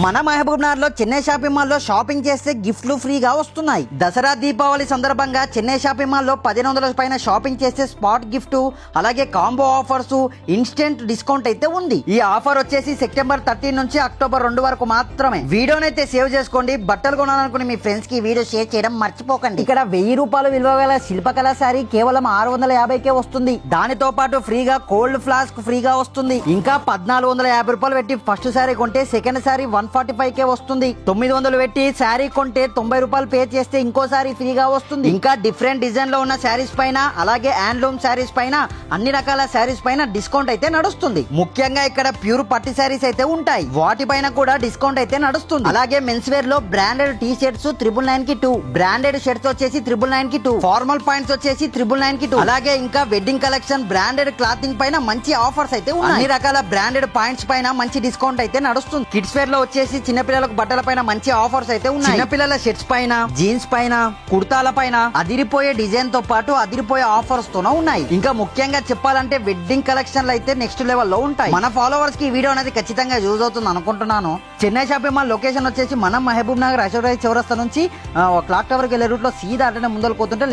మన మహబూబ్ నగర్ లో Chennai shopping mall లో షాపింగ్ చేస్తే గిఫ్ట్లు ఫ్రీగా వస్తున్నాయి. దసరా దీపావళి సందర్భంగా చెన్నై షాపింగ్ మాల్ లో 1500 పైన షాపింగ్ చేస్తే స్పాట్ గిఫ్ట్ అలాగే కాంబో ఆఫర్స్ ఇన్స్టెంట్ డిస్కౌంట్ అయితే ఉంది. ఈ ఆఫర్ వచ్చేసి సెప్టెంబర్ 13 నుంచి అక్టోబర్ 2 వరకు మాత్రమే. వీడియోనైతే సేవ్ చేసుకోండి. బట్టలు కొనాలనుకుని మీ ఫ్రెండ్స్ కి వీడియో షేర్ చేయడం మర్చిపోకండి. ఇక్కడ 1000 రూపాయలు విలువ గల శిల్పకళ సారీ కేవలం 650కే వస్తుంది. దానితో పాటు ఫ్రీగా కోల్డ్ ఫ్లాస్క్ ఫ్రీగా వస్తుంది. ఇంకా 1450 రూపాయలు పెట్టి ఫస్ట్ సారీ కొంటే సెకండ్ సారీ 145కే వస్తుంది. 900 పెట్టి శారీ కొంటే 90 రూపాయలు పే చేస్తే ఇంకో సారీ ఫ్రీగా వస్తుంది. ఇంకా డిఫరెంట్ డిజైన్ లో ఉన్న శారీస్ పైన అలాగే హ్యాండ్లూమ్ శారీస్ పైన అన్ని రకాల శారీస్ పైన డిస్కౌంట్ అయితే నడుస్తుంది. ముఖ్యంగా ఇక్కడ ప్యూర్ పట్టు శారీస్ అయితే ఉంటాయి. వాటిపైన కూడా డిస్కౌంట్ అయితే నడుస్తుంది. అలాగే మెన్స్ వేర్ లో బ్రాండెడ్ టీ షర్ట్స్ 999 కి 2, బ్రాండెడ్ షర్ట్స్ వచ్చేసి 999 కి 2, ఫార్మల్ పాయింట్స్ వచ్చేసి 999 కి 2, అలాగే ఇంకా వెడ్డింగ్ కలెక్షన్ బ్రాండెడ్ క్లాతింగ్ పైన మంచి ఆఫర్స్ అయితే ఉన్నాయి. అన్ని రకాల బ్రాండెడ్ పాయింట్స్ పైన మంచి డిస్కౌంట్ అయితే నడుస్తుంది. కిడ్స్ వేర్ లో వచ్చేసి చిన్నపిల్లలకు బట్టల పైన మంచి ఆఫర్స్ అయితే ఉన్నాయి. చిన్నపిల్లల షర్ట్స్ పైన జీన్స్ పైన కుర్తాల పైన అదిరిపోయే డిజైన్ తో పాటు అదిరిపోయే ఆఫర్స్ తోనే ఉన్నాయి. ఇంకా ముఖ్యంగా చెప్పాలంటే వెడ్డింగ్ కలెక్షన్లు అయితే నెక్స్ట్ లెవెల్ లో ఉంటాయి. మన ఫాలోవర్స్ కి ఈ వీడియో అనేది ఖచ్చితంగా యూజ్ అవుతుంది అనుకుంటున్నాను. చెన్నై షాపింగ్ మాల్ లొకేషన్ వచ్చేసి మనం మహబూబ్ నగర్ అశోక్ చౌరస్తా నుంచి క్లాక్ టవర్ కి వెళ్లే రూట్ లో సీదా అంటే ముందరకు పోతుంటే